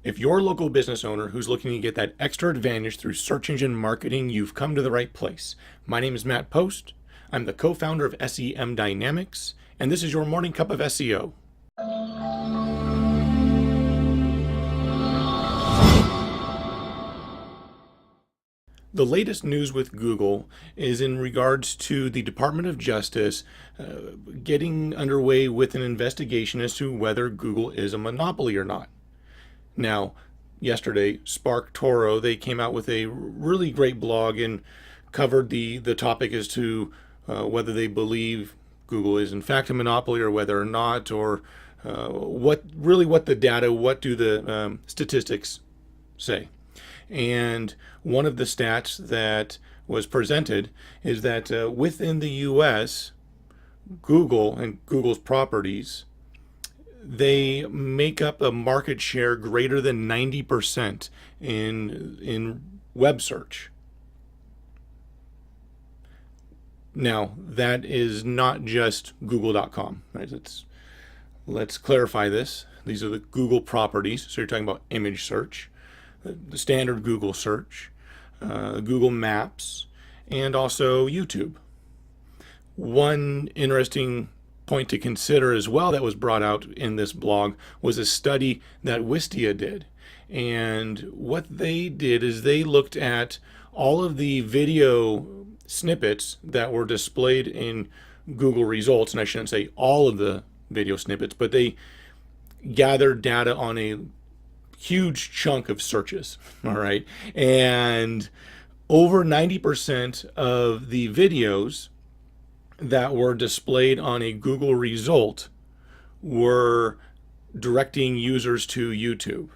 If you're a local business owner who's looking to get that extra advantage through search engine marketing, you've come to the right place. My name is Matt Post. I'm the co-founder of SEM Dynamics, and this is your morning cup of SEO. The latest news with Google is in regards to the Department of Justice getting underway with an investigation as to whether Google is a monopoly or not. Now, yesterday, Spark Toro, they came out with a really great blog and covered the topic as to whether they believe Google is in fact a monopoly or whether or not, or what the data, what do the statistics say. And one of the stats that was presented is that within the US, Google and Google's properties, they make up a market share greater than 90% in web search. Now, that is not just google.com, right? Let's clarify this. These are the Google properties. So you're talking about image search, the standard Google search, Google Maps, and also YouTube. One interesting point to consider as well that was brought out in this blog was a study that Wistia did. And what they did is they looked at all of the video snippets that were displayed in Google results, and I shouldn't say all of the video snippets, but they gathered data on a huge chunk of searches, all right? And over 90% of the videos that were displayed on a Google result were directing users to YouTube.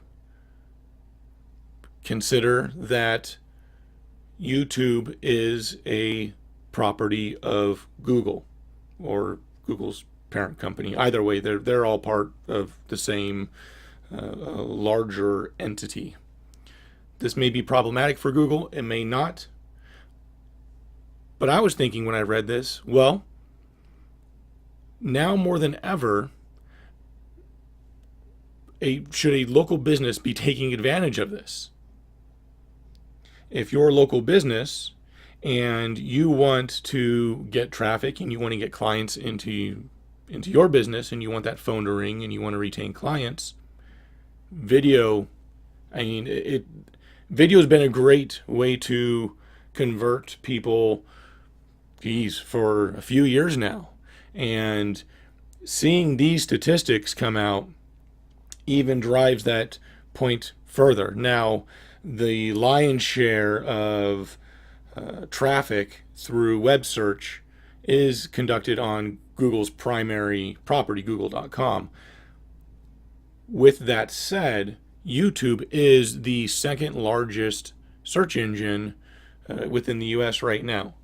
Consider that YouTube is a property of Google or Google's parent company. Either way, they're all part of the same larger entity. This may be problematic for Google, it may not. But I was thinking when I read this, well, now more than ever, should a local business be taking advantage of this? If you're a local business and you want to get traffic and you want to get clients into your business and you want that phone to ring and you want to retain clients, video, video has been a great way to convert people, for a few years now. And seeing these statistics come out even drives that point further. Now, the lion's share of traffic through web search is conducted on Google's primary property, google.com. With that said, YouTube is the second largest search engine within the US right now.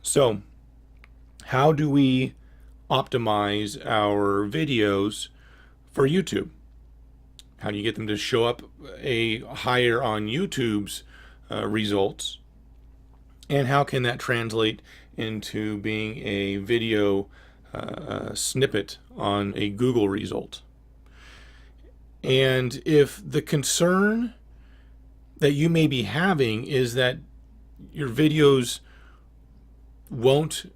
So, how do we optimize our videos for YouTube? How do you get them to show up higher on YouTube's results? And how can that translate into being a video snippet on a Google result? And if the concern that you may be having is that your videos won't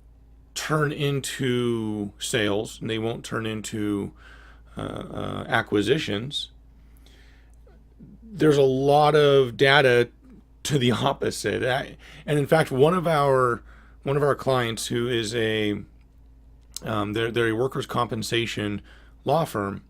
turn into sales and they won't turn into acquisitions, there's a lot of data to the opposite. And in fact, one of our clients who is they're a workers' compensation law firm,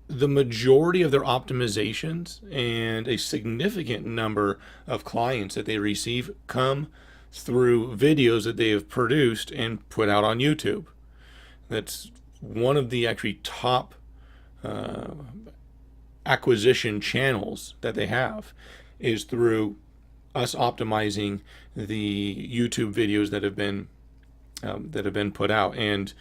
the majority of their optimizations and a significant number of clients that they receive come through videos that they have produced and put out on YouTube. That's one of the actually top acquisition channels that they have, is through us optimizing the YouTube videos that have been put out. And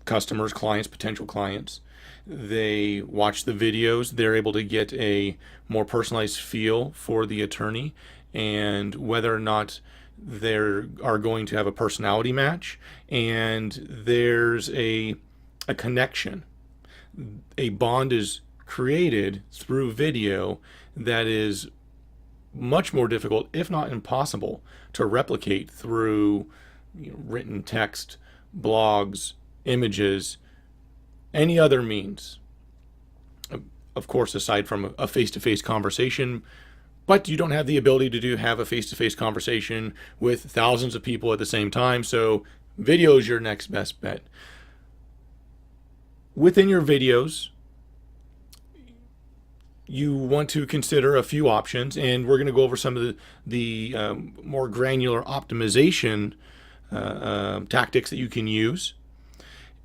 customers, clients, potential clients, they watch the videos, they're able to get a more personalized feel for the attorney and whether or not they are going to have a personality match, and there's a connection a bond is created through video that is much more difficult, if not impossible, to replicate through written text, blogs, images, any other means. Of course, aside from a face-to-face conversation, but you don't have the ability to have a face-to-face conversation with thousands of people at the same time, so video is your next best bet. Within your videos, you want to consider a few options, and we're going to go over some of the more granular optimization tactics that you can use,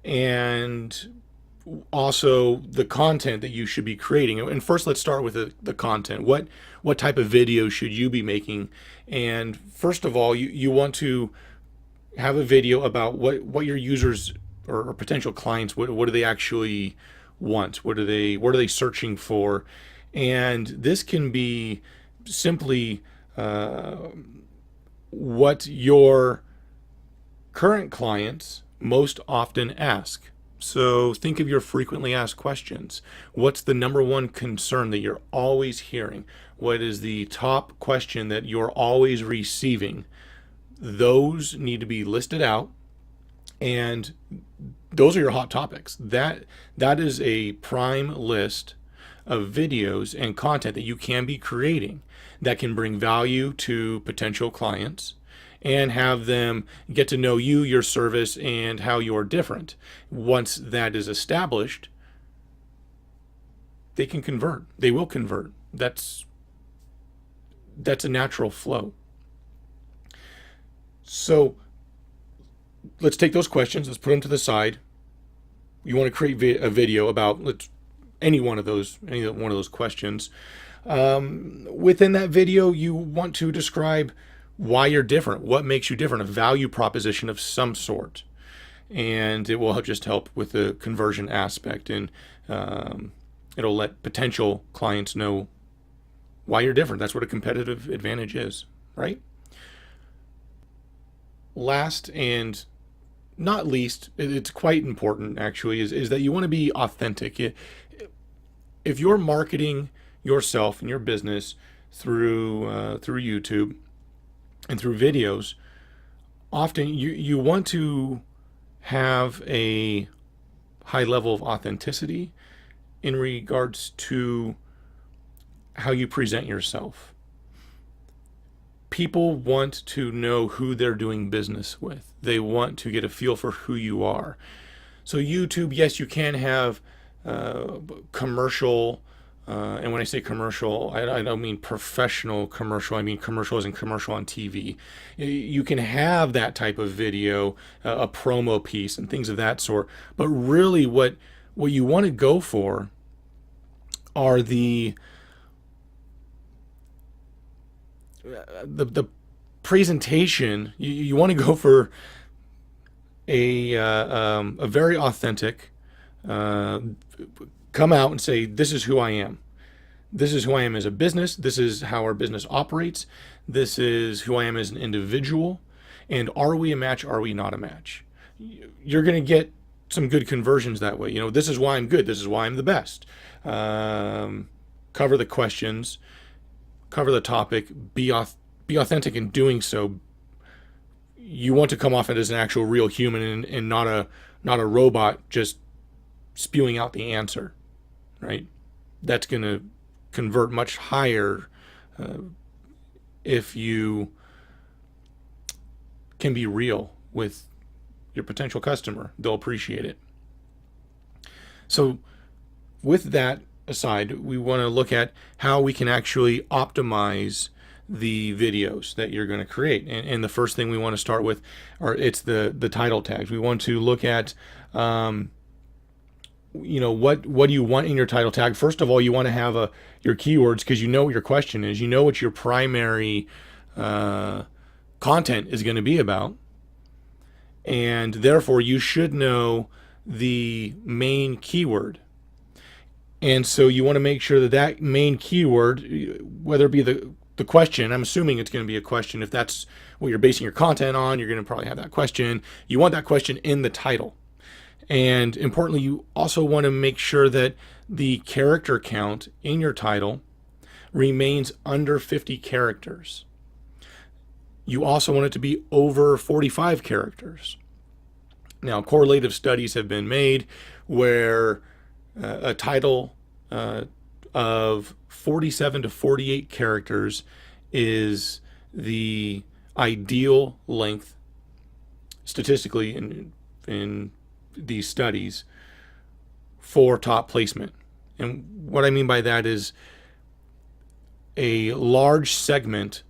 and also the content that you should be creating. And first, let's start with the content. What type of video should you be making? And first of all, you want to have a video about what your users or potential clients, what do they actually want? What are they searching for? And this can be simply what your current clients most often ask. So think of your frequently asked questions. What's the number one concern that you're always hearing? What is the top question that you're always receiving? Those need to be listed out, and those are your hot topics. That is a prime list of videos and content that you can be creating that can bring value to potential clients and have them get to know you, your service, and how you're different. Once that is established, they can convert. They will convert. That's a natural flow. So let's take those questions, let's put them to the side. You want to create a video about any one of those questions. Within that video, you want to describe why you're different, what makes you different, a value proposition of some sort. And it will just help with the conversion aspect, and it'll let potential clients know why you're different. That's what a competitive advantage is, right? Last and not least, it's quite important actually, is that you want to be authentic. If you're marketing yourself and your business through YouTube and through videos, often you want to have a high level of authenticity in regards to how you present yourself. People want to know who they're doing business with. They want to get a feel for who you are. So YouTube, yes, you can have commercial, and when I say commercial, I don't mean professional commercial. I mean commercial as in commercial on TV. You can have that type of video, a promo piece and things of that sort. But really what you want to go for are the presentation. You want to go for a very authentic, come out and say, this is who I am. This is who I am as a business. This is how our business operates. This is who I am as an individual. And are we a match? Are we not a match? You're going to get some good conversions that way. This is why I'm good. This is why I'm the best. Cover the questions, cover the topic, be authentic in doing so. You want to come off as an actual real human and not a robot just spewing out the answer, right? That's going to convert much higher if you can be real with your potential customer. They'll appreciate it. So with that aside, we want to look at how we can actually optimize the videos that you're going to create. And the first thing we want to start with it's the title tags. We want to look at what do you want in your title tag. First of all, you want to have your keywords, because you know what your question is. You know what your primary content is going to be about, and therefore you should know the main keyword. And so you want to make sure that main keyword, whether it be the question, I'm assuming it's going to be a question. If that's what you're basing your content on, you're going to probably have that question. You want that question in the title. And importantly, you also want to make sure that the character count in your title remains under 50 characters. You also want it to be over 45 characters. Now, correlative studies have been made where a title of 47 to 48 characters is the ideal length statistically in these studies for top placement. And what I mean by that is a large segment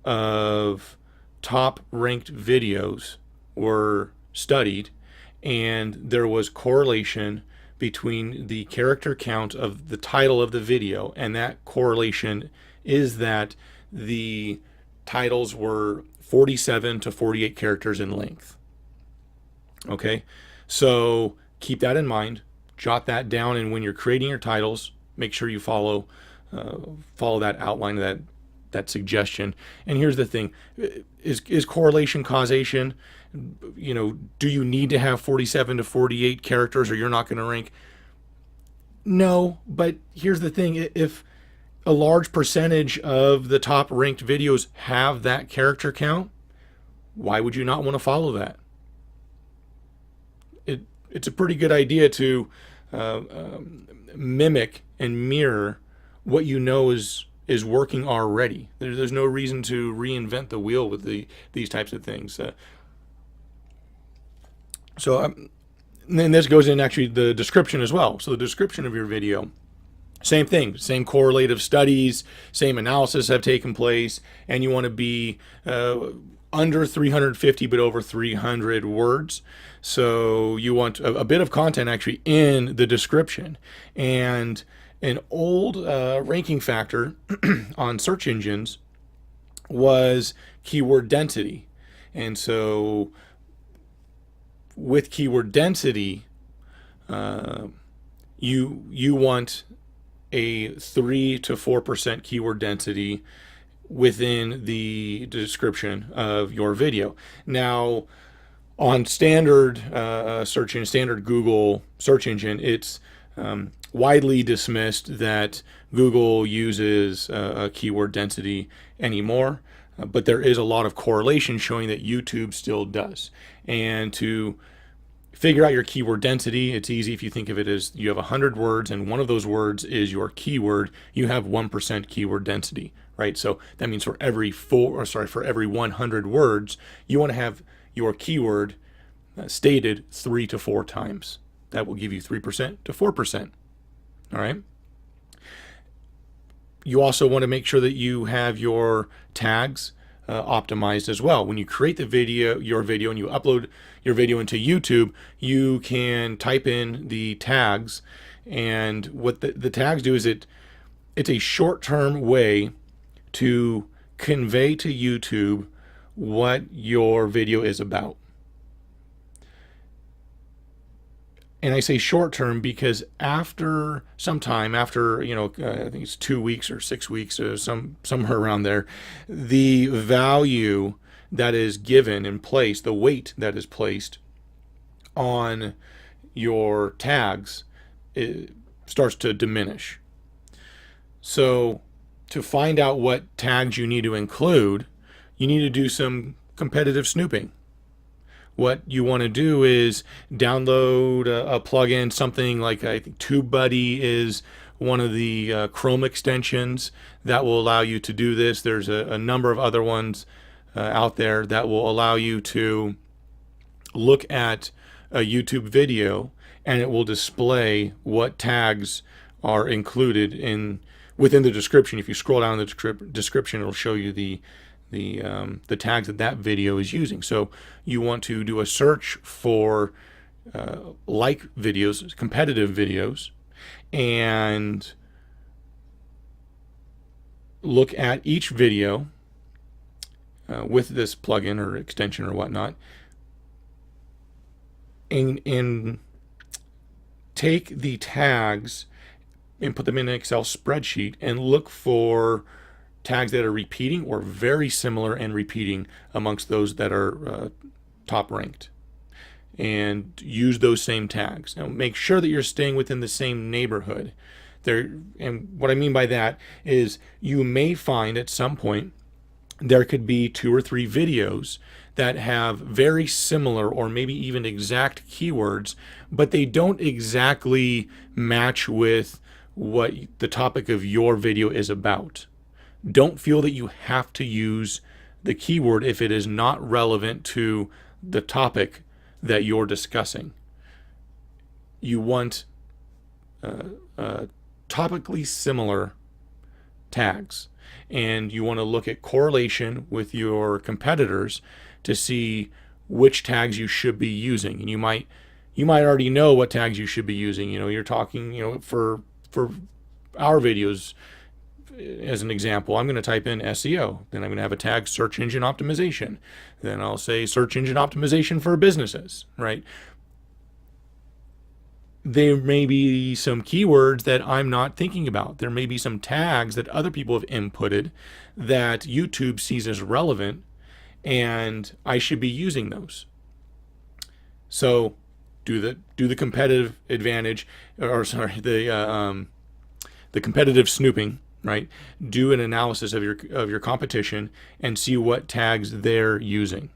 of top ranked videos were studied, and there was correlation between the character count of the title of the video, and that correlation is that the titles were 47 to 48 characters in length. Okay, so keep that in mind, jot that down, and when you're creating your titles, make sure you follow that outline, that suggestion. And here's the thing: is correlation causation? Do you need to have 47 to 48 characters or you're not going to rank? No, but here's the thing: if a large percentage of the top ranked videos have that character count, why would you not want to follow that? It's a pretty good idea to mimic and mirror what you know is working already. There's no reason to reinvent the wheel with these types of things. And then this goes in actually the description as well. So the description of your video, same thing, same correlative studies, same analysis have taken place, and you want to be under 350 but over 300 words. So you want a bit of content actually in the description. And an old ranking factor on search engines was keyword density. And so with keyword density, you want a 3 to 4% keyword density within the description of your video. Now, on standard standard Google search engine, it's widely dismissed that Google uses a keyword density anymore, but there is a lot of correlation showing that YouTube still does. And to figure out your keyword density, it's easy if you think of it as you have 100 words and one of those words is your keyword, you have 1% keyword density, right? So that means for every for every 100 words, you want to have your keyword stated 3 to 4 times. That will give you 3% to 4%. All right. You also want to make sure that you have your tags optimized as well. When you create your video, and you upload your video into YouTube, you can type in the tags, and what the tags do is it's a short-term way to convey to YouTube what your video is about. And I say short term because after some time, I think it's 2 weeks or 6 weeks or somewhere around there, the value that is given and placed, the weight that is placed on your tags, it starts to diminish. So to find out what tags you need to include, you need to do some competitive snooping. What you want to do is download a plugin, something like, I think TubeBuddy is one of the Chrome extensions that will allow you to do this. There's a number of other ones out there that will allow you to look at a YouTube video and it will display what tags are included within the description. If you scroll down the description, it'll show you the tags that video is using. So you want to do a search for like videos, competitive videos, and look at each video with this plugin or extension or whatnot, and take the tags and put them in an Excel spreadsheet and look for tags that are repeating or very similar and repeating amongst those that are top ranked. and use those same tags. Now, make sure that you're staying within the same neighborhood. And what I mean by that is you may find at some point there could be 2 or 3 videos that have very similar or maybe even exact keywords, but they don't exactly match with what the topic of your video is about. Don't feel that you have to use the keyword if it is not relevant to the topic that you're discussing. You want topically similar tags, and you want to look at correlation with your competitors to see which tags you should be using. And you might already know what tags you should be using. You're talking, for our videos, as an example, I'm going to type in SEO. Then I'm going to have a tag search engine optimization. Then I'll say search engine optimization for businesses, right? There may be some keywords that I'm not thinking about. There may be some tags that other people have inputted that YouTube sees as relevant, and I should be using those. So do the competitive advantage, or sorry, the competitive snooping, right? Do an analysis of your competition and see what tags they're using.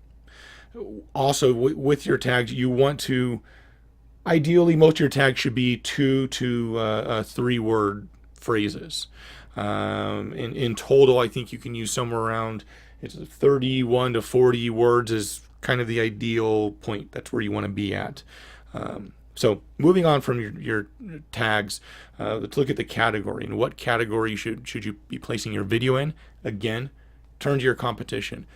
Also, with your tags, you want to, ideally, most of your tags should be 2 to 3 word phrases. In total, I think you can use somewhere around 31 to 40 words is kind of the ideal point. That's where you want to be at. So moving on from your tags, let's look at the category. And what category should you be placing your video in? Again, turn to your competition.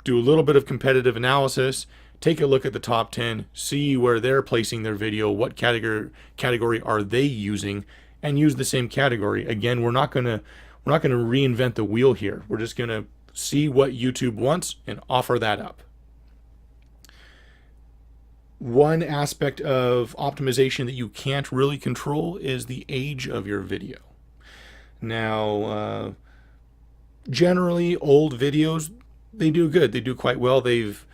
Do a little bit of competitive analysis. Take a look at the top 10. See where they're placing their video. What category are they using? And use the same category. Again, we're not gonna reinvent the wheel here. We're just gonna see what YouTube wants and offer that up. One aspect of optimization that you can't really control is the age of your video. Now, generally, old videos, they do good. They do quite well. They've,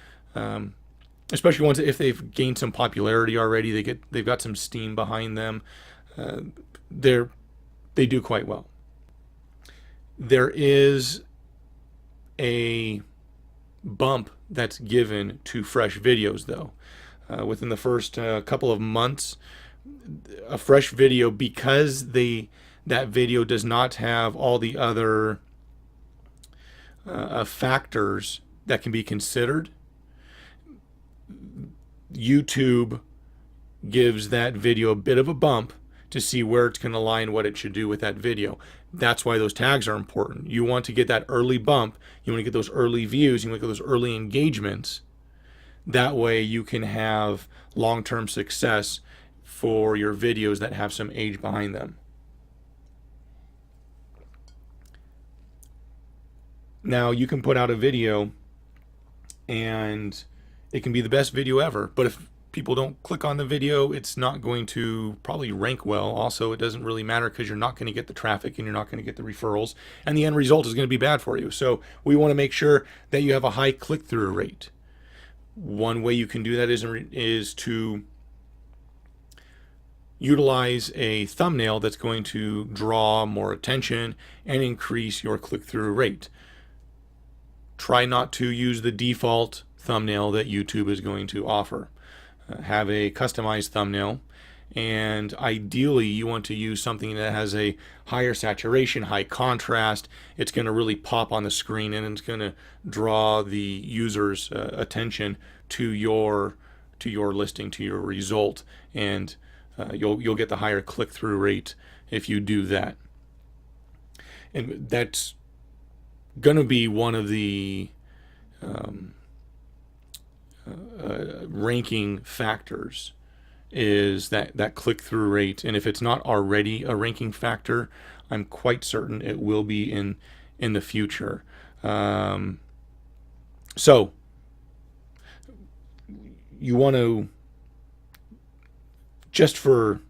especially ones if they've gained some popularity already, they've got some steam behind them. They do quite well. There is a bump that's given to fresh videos, though. Within the first couple of months, a fresh video, because that video does not have all the other factors that can be considered, YouTube gives that video a bit of a bump to see where it's going to lie and what it should do with that video. That's why those tags are important. You want to get that early bump. You want to get those early views. You want to get those early engagements. That way you can have long-term success for your videos that have some age behind them. Now, you can put out a video and it can be the best video ever, but if people don't click on the video, it's not going to probably rank well. Also, it doesn't really matter because you're not going to get the traffic and you're not going to get the referrals, and the end result is going to be bad for you. So we want to make sure that you have a high click-through rate. One way you can do that is to utilize a thumbnail that's going to draw more attention and increase your click-through rate. Try not to use the default thumbnail that YouTube is going to offer. Have a customized thumbnail, and ideally you want to use something that has a higher saturation, high contrast. It's going to really pop on the screen and it's going to draw the user's attention to your listing, to your result, and you'll get the higher click-through rate if you do that. And that's going to be one of the ranking factors, is that click-through rate. And if it's not already a ranking factor, I'm quite certain it will be in the future. So you want to, just for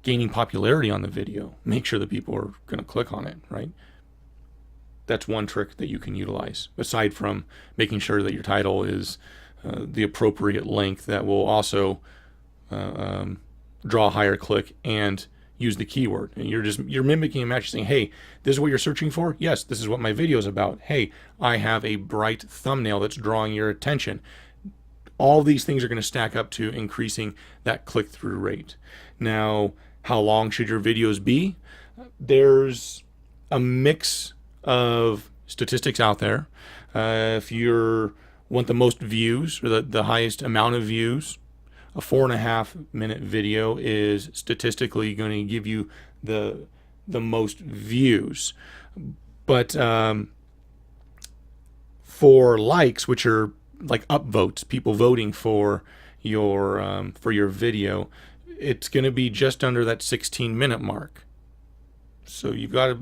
gaining popularity on the video, make sure that people are going to click on it, right? That's one trick that you can utilize, aside from making sure that your title is the appropriate length that will also draw a higher click and use the keyword. And you're mimicking a match, saying, hey, this is what you're searching for. Yes, this is what my video is about. Hey, I have a bright thumbnail that's drawing your attention. All these things are going to stack up to increasing that click-through rate. Now, how long should your videos be? There's a mix of statistics out there. If you want the most views, or the highest amount of views, a 4.5-minute video is statistically going to give you the most views. But for likes, which are like upvotes, people voting for your video, it's going to be just under that 16-minute mark. So you've got a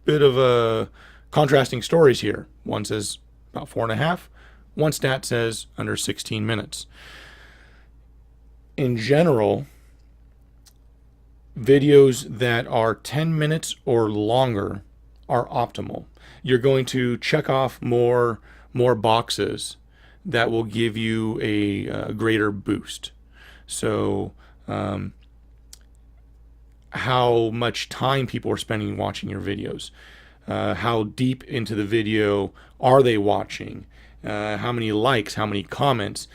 bit of a contrasting stories here. One says about 4.5. One stat says under 16 minutes. In general, videos that are 10 minutes or longer are optimal. You're going to check off more boxes that will give you a greater boost. So how much time people are spending watching your videos, how deep into the video are they watching, how many likes, how many comments.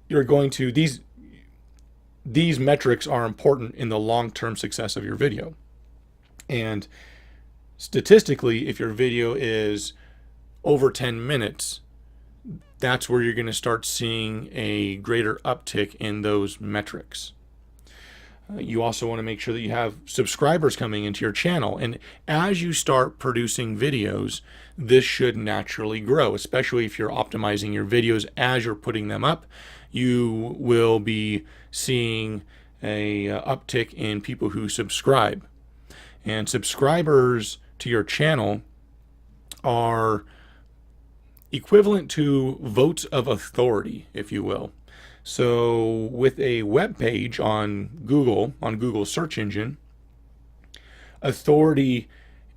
You're going to, these metrics are important in the long-term success of your video. And statistically, if your video is over 10 minutes, that's where you're going to start seeing a greater uptick in those metrics. You also want to make sure that you have subscribers coming into your channel. And as you start producing videos, this should naturally grow, especially if you're optimizing your videos as you're putting them up. You will be seeing a uptick in people who subscribe. And subscribers to your channel are equivalent to votes of authority, if you will. So with a web page on Google search engine, authority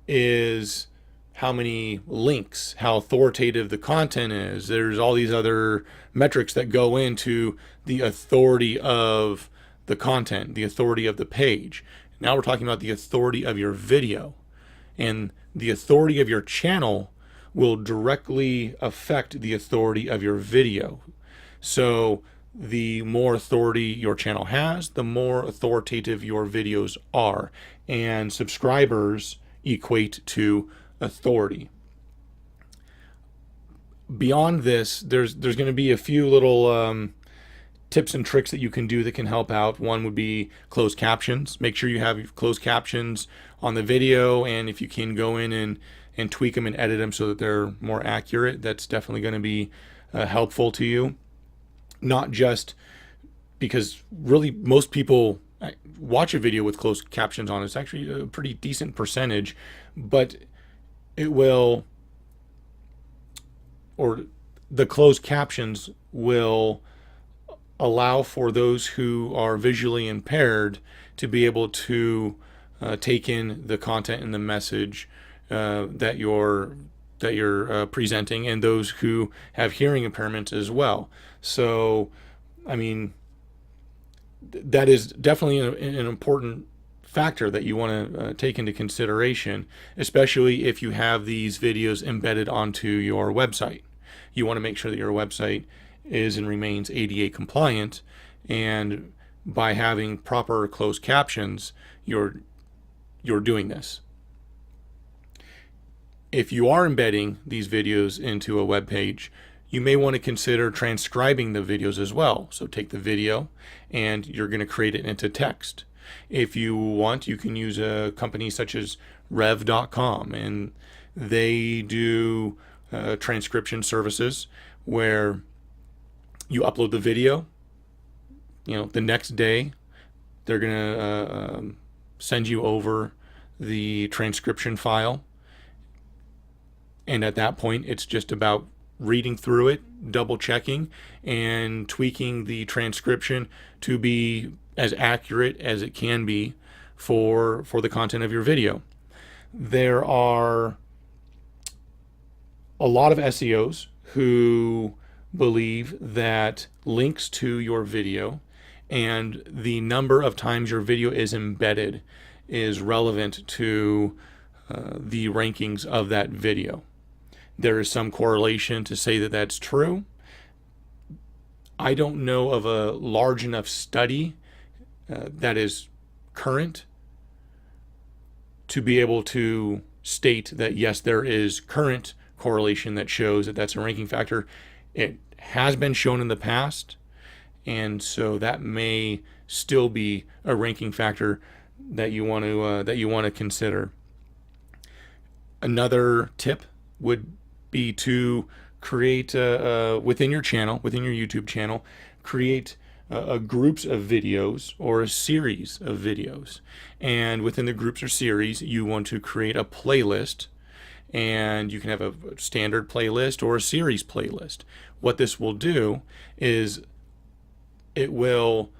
is how many links, how authoritative the content is. There's all these other metrics that go into the authority of the content, the authority of the page. Now we're talking about the authority of your video. And the authority of your channel will directly affect the authority of your video. So the more authority your channel has, the more authoritative your videos are. And subscribers equate to authority. Beyond this, there's going to be a few little tips and tricks that you can do that can help out. One would be closed captions. Make sure you have closed captions on the video, and if you can go in and tweak them and edit them so that they're more accurate, that's definitely going to be helpful to you. Not just because really most people watch a video with closed captions on. It's actually a pretty decent percentage, but it will, or the closed captions will allow for those who are visually impaired to be able to take in the content and the message that you're presenting, and those who have hearing impairments as well. So, I mean, that is definitely an important factor that you want to take into consideration, especially if you have these videos embedded onto your website. You want to make sure that your website is and remains ADA compliant, and by having proper closed captions, you're doing this. If you are embedding these videos into a web page, you may want to consider transcribing the videos as well. So take the video and you're going to create it into text. If you want, you can use a company such as rev.com, and they do transcription services where you upload the video, the next day they're going to send you over the transcription file. And at that point, it's just about reading through it, double checking, and tweaking the transcription to be as accurate as it can be for the content of your video. There are a lot of SEOs who believe that links to your video and the number of times your video is embedded is relevant to the rankings of that video. There is some correlation to say that that's true. I don't know of a large enough study that is current to be able to state that yes, there is current correlation that shows that that's a ranking factor. It has been shown in the past, and so that may still be a ranking factor that you want to consider. Another tip would be to create within your channel, within your YouTube channel, create groups of videos or a series of videos. And within the groups or series, you want to create a playlist, and you can have a standard playlist or a series playlist. What this will do is it will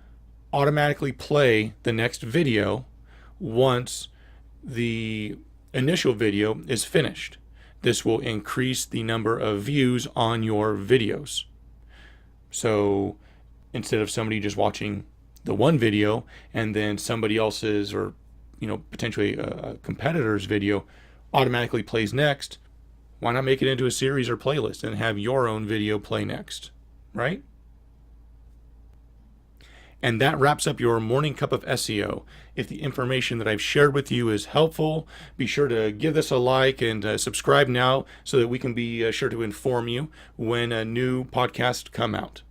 automatically play the next video once the initial video is finished. This will increase the number of views on your videos. So instead of somebody just watching the one video and then somebody else's, or potentially a competitor's video automatically plays next, why not make it into a series or playlist and have your own video play next, right? And that wraps up your morning cup of SEO. If the information that I've shared with you is helpful, be sure to give this a like and subscribe now so that we can be sure to inform you when a new podcast come out.